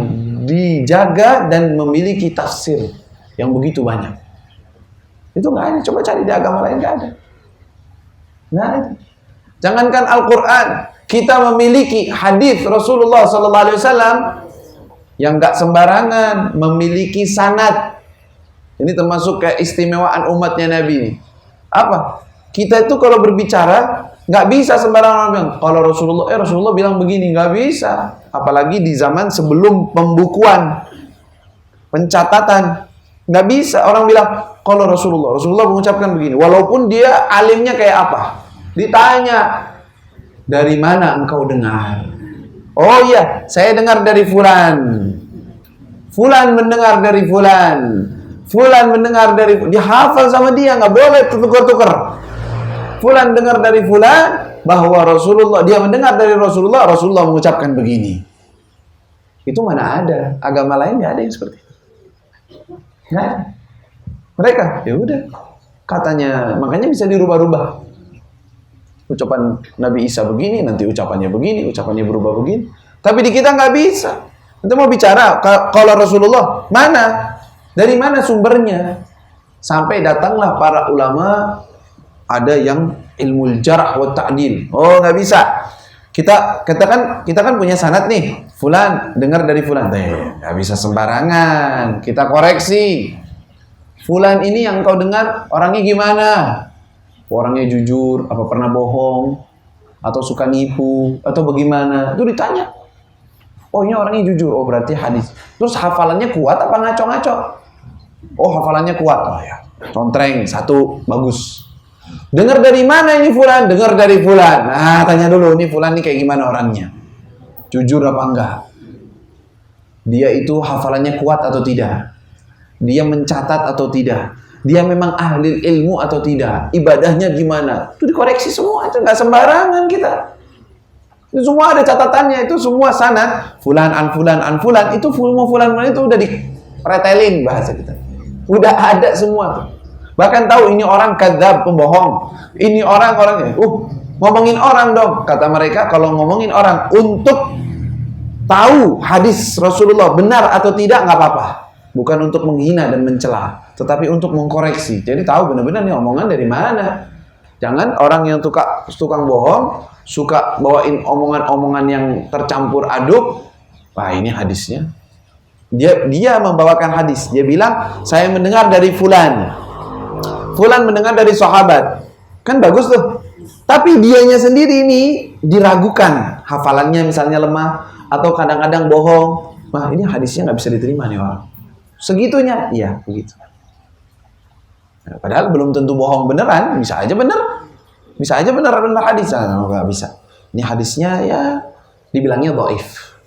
dijaga dan memiliki tafsir yang begitu banyak. Itu nggak ada. Coba cari di agama lain, nggak ada. Nggak ada. Jangankan Al-Quran, kita memiliki hadis Rasulullah SAW yang nggak sembarangan, memiliki sanad. Ini termasuk keistimewaan umatnya Nabi ini. Apa? Kita itu kalau berbicara nggak bisa sembarangan bilang kalau Rasulullah bilang begini, nggak bisa. Apalagi di zaman sebelum pembukuan, pencatatan, nggak bisa orang bilang kalau Rasulullah mengucapkan begini, walaupun dia alimnya kayak apa. Ditanya, dari mana engkau dengar? Oh iya, saya dengar dari fulan. Fulan mendengar dari fulan. Fulan mendengar dari, dia hafal sama dia, nggak boleh tukar-tukar. Fulan dengar dari fulan bahwa Rasulullah, dia mendengar dari Rasulullah mengucapkan begini. Itu mana ada? Agama lain nggak ada yang seperti itu. Nggak ada. Mereka, ya udah, katanya, makanya bisa dirubah-rubah. Ucapan Nabi Isa begini, nanti ucapannya begini, ucapannya berubah begini. Tapi di kita nggak bisa. Kita mau bicara kalau Rasulullah, mana? Dari mana sumbernya? Sampai datanglah para ulama, ada yang ilmu jarh wa ta'dil. Oh, nggak bisa. Kita kan punya sanad nih. Fulan dengar dari fulan. Nggak bisa sembarangan. Kita koreksi. Fulan ini yang kau dengar orangnya gimana? Orangnya jujur, apa pernah bohong, atau suka nipu, atau bagaimana? Itu ditanya. Oh, ini orangnya jujur. Oh, berarti hadis. Terus hafalannya kuat apa ngaco-ngaco? Oh, hafalannya kuat. Oh ya, contreng satu, bagus. Dengar dari mana ini fulan? Dengar dari fulan. Nah, tanya dulu, ini fulan ini kayak gimana orangnya? Jujur apa enggak? Dia itu hafalannya kuat atau tidak? Dia mencatat atau tidak? Dia memang ahli ilmu atau tidak? Ibadahnya gimana? Itu dikoreksi semua, itu nggak sembarangan kita. Itu semua ada catatannya, itu semua sanad. Fulan an fulan, itu semua fulan itu udah dipretelin bahasa kita. Udah ada semua tuh. Bahkan tahu ini orang kadzab, pembohong. Ini orangnya. Ngomongin orang dong. Kata mereka kalau ngomongin orang untuk tahu hadis Rasulullah benar atau tidak nggak apa-apa. Bukan untuk menghina dan mencela, tetapi untuk mengkoreksi. Jadi tahu benar-benar nih omongan dari mana. Jangan orang yang tukang bohong, suka bawain omongan-omongan yang tercampur aduk. Wah, ini hadisnya. Dia membawakan hadis. Dia bilang, saya mendengar dari fulan. Fulan mendengar dari sahabat. Kan bagus tuh. Tapi dianya sendiri ini diragukan. Hafalannya misalnya lemah. Atau kadang-kadang bohong. Wah, ini hadisnya nggak bisa diterima nih orang. Segitunya? Iya, begitu. Nah, padahal belum tentu bohong beneran. Bisa aja bener. Bisa aja bener hadis. Nah, nggak bisa. Ini hadisnya ya dibilangnya dhaif.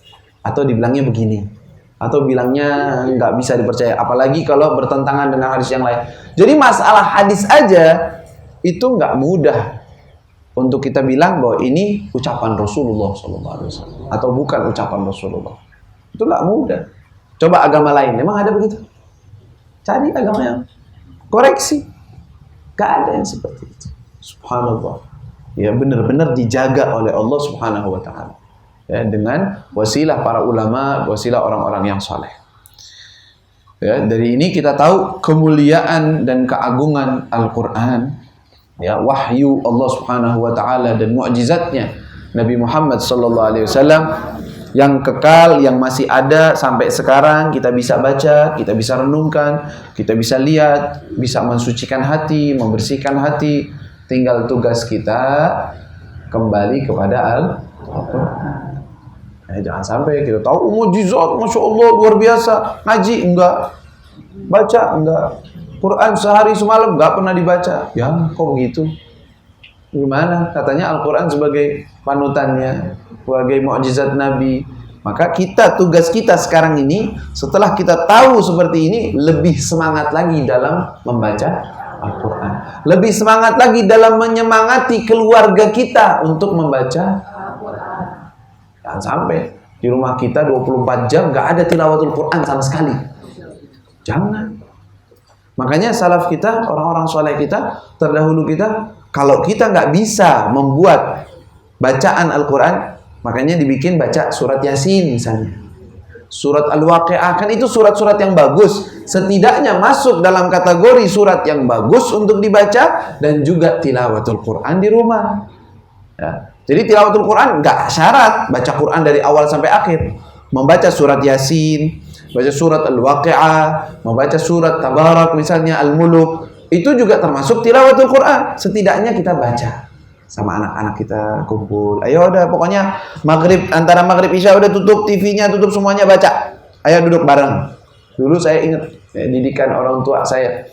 Atau dibilangnya begini. Atau bilangnya nggak bisa dipercaya, apalagi kalau bertentangan dengan hadis yang lain. Jadi masalah hadis aja itu nggak mudah. untuk kita bilang bahwa ini ucapan Rasulullah SAW atau bukan ucapan Rasulullah. Itu nggak mudah. Coba agama lain, memang ada begitu? Cari agama yang koreksi. Gak ada yang seperti itu. Subhanallah. Ya, benar-benar dijaga oleh Allah Subhanahu wa Ta'ala. Ya, dengan wasilah para ulama, wasilah orang-orang yang saleh. Ya, dari ini kita tahu kemuliaan dan keagungan Al-Quran, ya, wahyu Allah Subhanahu wa Ta'ala dan mukjizatnya Nabi Muhammad sallallahu alaihi wasallam yang kekal, yang masih ada sampai sekarang. Kita bisa baca, kita bisa renungkan, kita bisa lihat, bisa mensucikan hati, membersihkan hati. Tinggal tugas kita kembali kepada Al-Quran. Jangan sampai kita tahu mukjizat, masya Allah luar biasa, ngaji enggak, baca enggak, Quran sehari semalam enggak pernah dibaca. Ya, kok begitu? Gimana? Katanya Al-Quran sebagai panutannya, sebagai mukjizat Nabi. Maka tugas kita sekarang ini, setelah kita tahu seperti ini, lebih semangat lagi dalam membaca Al-Quran. Lebih semangat lagi dalam menyemangati keluarga kita untuk membaca Al-Quran. Jangan sampai di rumah kita 24 jam nggak ada tilawatul Quran sama sekali. Jangan. Makanya salaf kita, orang-orang soleh kita, terdahulu kita, kalau kita nggak bisa membuat bacaan Al-Quran, makanya dibikin baca surat Yasin misalnya, surat Al-Waqi'ah. Kan itu surat-surat yang bagus, setidaknya masuk dalam kategori surat yang bagus untuk dibaca, dan juga tilawatul Quran di rumah. Ya. Jadi tilawatul Quran nggak syarat baca Quran dari awal sampai akhir. Membaca surat Yasin, baca surat Al-Waqi'ah, membaca surat Tabarak misalnya, Al-Muluk, itu juga termasuk tilawatul Quran. Setidaknya kita baca sama anak-anak kita, kumpul. Ayo udah, pokoknya antara maghrib isya udah tutup TV-nya, tutup semuanya, baca. Ayo duduk bareng. Dulu saya ingat didikan orang tua saya.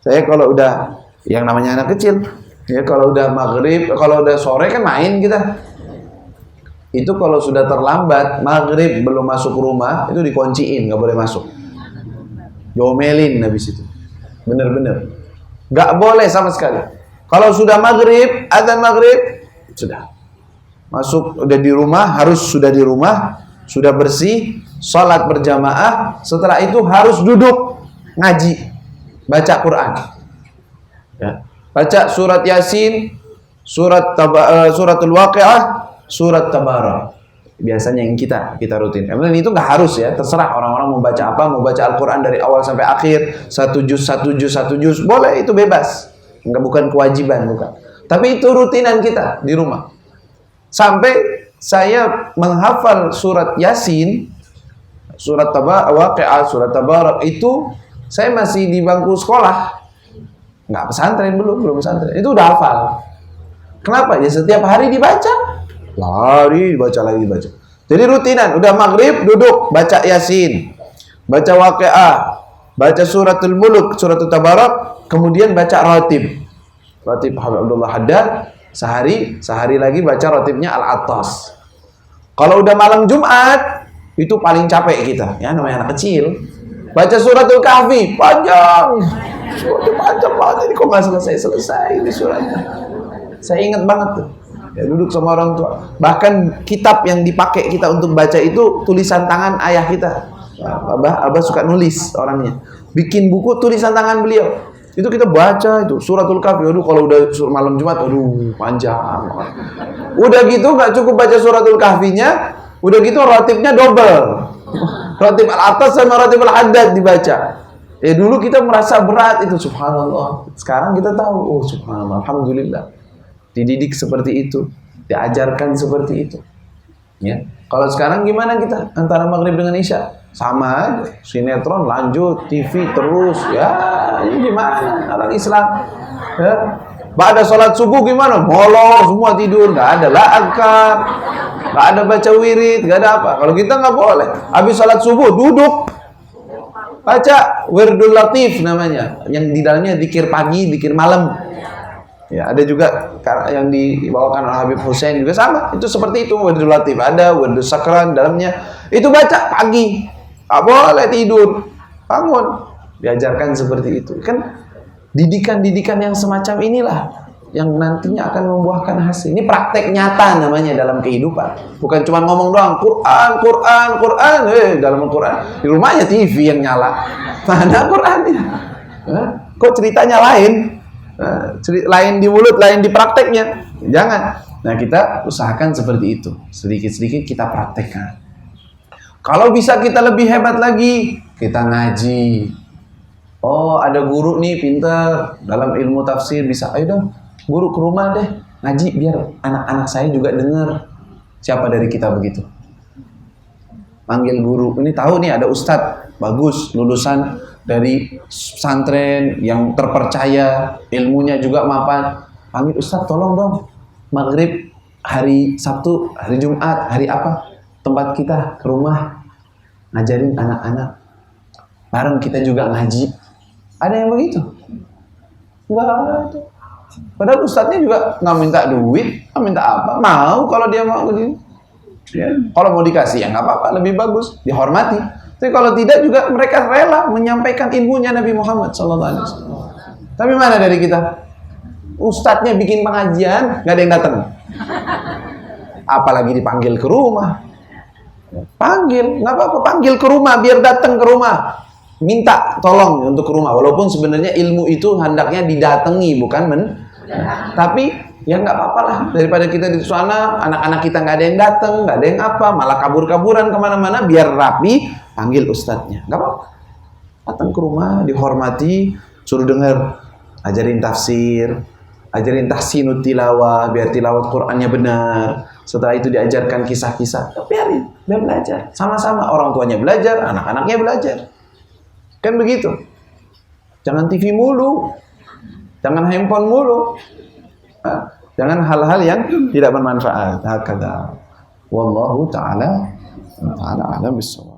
Saya kalau udah, yang namanya anak kecil, ya kalau udah maghrib, kalau udah sore kan main kita. Itu kalau sudah terlambat, maghrib belum masuk rumah, itu dikunciin, nggak boleh masuk. Diomelin habis itu. Bener-bener. Nggak boleh sama sekali. Kalau sudah maghrib, adzan maghrib, sudah. Masuk, udah di rumah, harus sudah di rumah, sudah bersih, sholat berjamaah, setelah itu harus duduk, ngaji, baca Quran. Ya. Baca surat Yasin, suratul Waqi'ah, surat Tabarak. Biasanya yang kita rutin. Emang itu nggak harus ya, terserah orang-orang mau baca apa, mau baca Al-Quran dari awal sampai akhir, satu juz, boleh, itu bebas. Enggak, bukan kewajiban, bukan. Tapi itu rutinan kita di rumah. Sampai saya menghafal surat Yasin, surat Waqi'ah, surat Tabarak, itu saya masih di bangku sekolah. Enggak pesantren, belum pesantren. Itu udah hafal. Kenapa? Ya setiap hari dibaca. Lari, dibaca lagi, dibaca. Jadi rutinan, udah maghrib, duduk, baca Yasin, baca Waqi'ah, baca suratul Muluk, suratul Tabarak, kemudian baca ratib Habib Abdullah Haddad, sehari lagi baca ratibnya Al-Attas. Kalau udah malam Jumat, itu paling capek kita, ya namanya anak kecil. Baca suratul Kahfi, panjang. Suratnya panjang banget, ini kok nggak selesai ini suratnya. Saya ingat banget tuh. Ya, duduk sama orang tua. Bahkan kitab yang dipakai kita untuk baca itu tulisan tangan ayah kita. Abah suka nulis orangnya. Bikin buku tulisan tangan beliau. Itu kita baca itu suratul Kahfi. Aduh, kalau udah malam Jumat, aduh panjang. Udah gitu nggak cukup baca suratul Kahfinya, udah gitu ratibnya double. Ratib Al-Attas sama ratib Al-Haddad dibaca. Ya dulu kita merasa berat itu, subhanallah. Sekarang kita tahu, oh subhanallah, alhamdulillah. Dididik seperti itu, diajarkan seperti itu. Ya. Kalau sekarang gimana kita? Antara maghrib dengan isya sama aja. Sinetron lanjut, TV terus. Ya, ini gimana orang Islam? Ya. Ba'da sholat subuh gimana? Molor, semua tidur, nggak ada azkar, nggak ada baca wirid, nggak ada apa. Kalau kita nggak boleh. Habis sholat subuh duduk, baca wirdul latif namanya, yang di dalamnya zikir pagi, zikir malam. Ya, ada juga yang dibawakan oleh Habib Hussein juga sama. Itu seperti itu, wirdul latif ada, wirdul sakran dalamnya. Itu baca pagi. Tak boleh tidur. Bangun. Diajarkan seperti itu. Kan didikan-didikan yang semacam inilah yang nantinya akan membuahkan hasil. Ini praktek nyata namanya dalam kehidupan. Bukan cuma ngomong doang, Quran, Quran, Quran. Dalam Quran, di rumahnya TV yang nyala. Mana Qurannya? Kok ceritanya lain? Lain di mulut, lain di prakteknya. Jangan. Nah, kita usahakan seperti itu. Sedikit-sedikit kita praktekkan. Kalau bisa kita lebih hebat lagi, kita ngaji. Oh, ada guru nih pintar dalam ilmu tafsir, bisa. Ayo dong, guru ke rumah deh, ngaji biar anak-anak saya juga dengar. Siapa dari kita begitu? Panggil guru. Ini tahu nih ada ustadz bagus, lulusan dari pesantren yang terpercaya, ilmunya juga mapan. Panggil ustadz, tolong dong. Maghrib hari Sabtu, hari Jumat, hari apa? Tempat kita ke rumah ngajarin anak-anak. Bareng kita juga ngaji. Ada yang begitu? Enggak ada. Padahal ustadznya juga nggak minta duit, nggak minta apa. Mau kalau dia mau begini. Ya. Kalau mau dikasih ya nggak apa-apa, lebih bagus, dihormati. Tapi kalau tidak juga mereka rela menyampaikan ilmunya Nabi Muhammad SAW. Tapi mana dari kita? Ustadznya bikin pengajian, nggak ada yang datang. Apalagi dipanggil ke rumah. Panggil, nggak apa-apa, panggil ke rumah biar datang ke rumah. Minta tolong untuk ke rumah, walaupun sebenarnya ilmu itu hendaknya didatangi, bukan tapi ya nggak apa-apa lah, daripada kita di sana anak-anak kita nggak ada yang datang, nggak ada yang apa, malah kabur-kaburan kemana-mana, biar rapi, panggil ustadznya, nggak apa-apa, datang ke rumah, dihormati, suruh dengar, ajarin tafsir, ajarin tahsinut tilawah, biar tilawat Qur'annya benar. Setelah itu diajarkan kisah-kisah, biarin, biar belajar, sama-sama, orang tuanya belajar, anak-anaknya belajar. Kan begitu. Jangan TV mulu. Jangan handphone mulu. Jangan hal-hal yang tidak bermanfaat. Hakadha. Wallahu ta'ala a'lam bissawab.